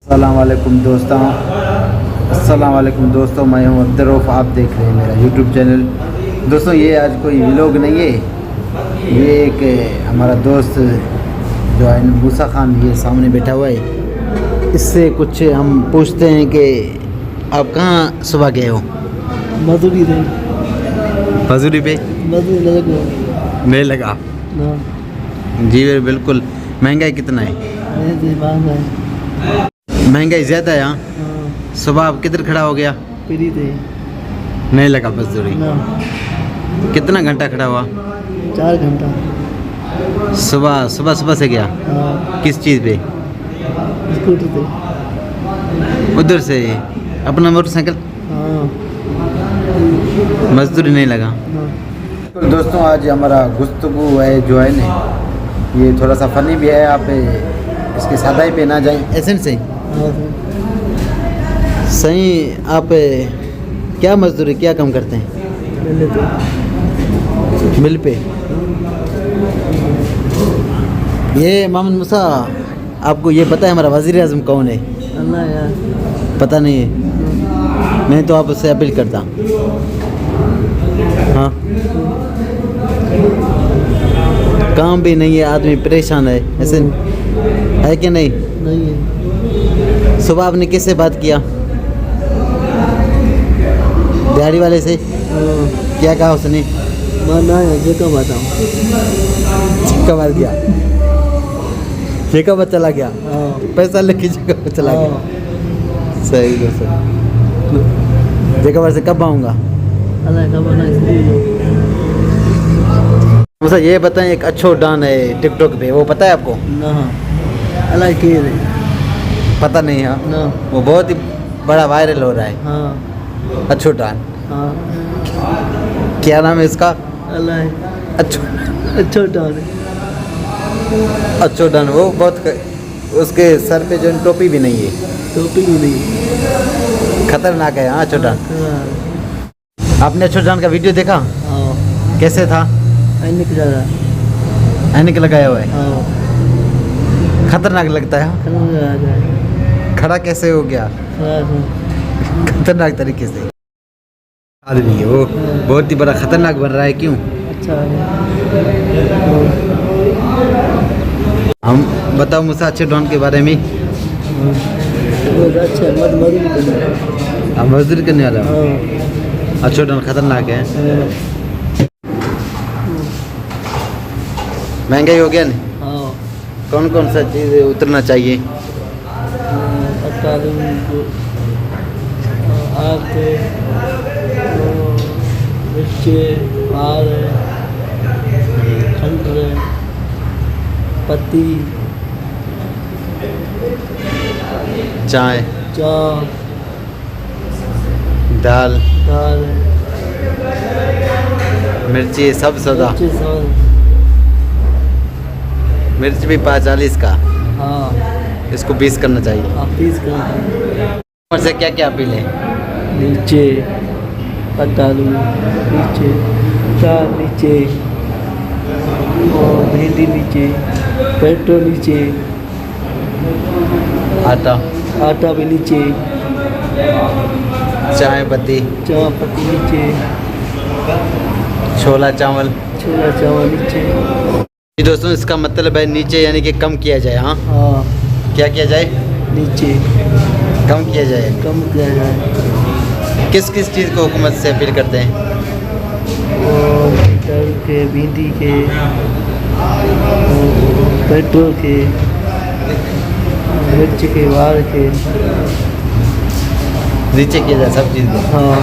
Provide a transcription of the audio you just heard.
अस्सलाम वालेकुम दोस्तों, मैं हूं अब्दुर्रऊफ़। आप देख रहे हैं मेरा यूट्यूब चैनल। दोस्तों ये आज कोई व्लॉग नहीं है, ये एक हमारा दोस्त जो है मूसा खान, ये सामने बैठा हुआ है, इससे कुछ हम पूछते हैं कि आप कहाँ सुबह गए हो? मजदूरी थे। मजदूरी पे? मजदूरी लगा नहीं लगा ना। जी बिल्कुल। महंगाई कितना है? महंगाई ज़्यादा है। यहाँ सुबह आप किधर खड़ा हो गया? पीरी थे। नहीं लगा मजदूरी ना। कितना घंटा खड़ा हुआ? 4 घंटा। सुबह से गया? हाँ। किस चीज़ पे? स्कूटर पे। उधर से अपना मोटरसाइकिल? हाँ। मजदूरी नहीं लगा। तो दोस्तों आज हमारा गुफ्तगू है जो है ना, ये थोड़ा सा फ़नी भी है। आप इसके सादाई पे ना जाएं। एसेंस से सही। आप क्या मजदूरी क्या काम करते हैं? मिल पे। ये मोहम्मद मूसा, आपको ये पता है हमारा वज़ीर आज़म कौन है? अल्लाह यार। पता नहीं है? मैं तो आप उससे अपील करता। हाँ, काम भी नहीं है, आदमी परेशान है। ऐसे है कि नहीं? नहीं है। सुबह आपने किससे बात किया? दिहाड़ी वाले से? क्या कहा उसने? ना है, जे का बताऊँ। चिक्का मार गया, जेका चला गया। हाँ। पैसा लेके जेका चला गया। सही है सर। जेका से कब आऊँगा? अल्लाह का बना इसलिए। मुझे ये बताएं, एक अच्छो डान है टिकटॉक पे, वो पता है आपको? ना। अल्लाह के रे। पता नहीं है ना। वो बहुत ही बड़ा वायरल हो रहा है। हाँ। अच्छो डान। हाँ। क्या नाम है इसका? अल्लाह अच्छो छोटा है। अच्छो डान। वो बहुत उसके सर पे जो टोपी भी नहीं है। टोपी भी नहीं। खतरनाक है। हाँ अच्छो डान। हाँ। आपने अच्छो डान का वीडियो देखा? हाँ। कैसे था? ऐनक लगा। ऐनक लगाया हुआ है। हाँ। खतरनाक लगता है। खड़ा कैसे हो गया? खतरनाक तरीके से आदमी है वो, बहुत ही बड़ा खतरनाक बन रहा है। क्यों? अच्छा है। हम बताओ मुझसे अच्छे डॉन के बारे में। अच्छा हम मजदूरी करने वाला हूँ। अच्छे डॉन खतरनाक है। महंगाई हो गया ना? हाँ। कौन कौन सा चीज़ उतरना चाहिए? मिर्चे, आल, खंड, पत्ती, चाय, दाल, मिर्ची, सब सौदा। मिर्च भी 45 का। हाँ। इसको 20 करना चाहिए। आप 20 का। और से क्या क्या अपील है? नीचे पतालू, नीचे चार, नीचे और भिंडी, नीचे पेट्रोल, नीचे आटा भी नीचे, चाय पत्ती, नीचे, छोला चावल नीचे। दोस्तों इसका मतलब है नीचे यानी कि कम किया जाए। हाँ। हाँ। क्या किया जाए? नीचे कम किया जाए। कम किया जाए। किस किस चीज़ को हुकूमत से अपील करते हैं? टमाटर के, भिंडी के, पेट्रोल के, मिर्च के, वार के। नीचे किया जाए सब चीज़ को। हाँ।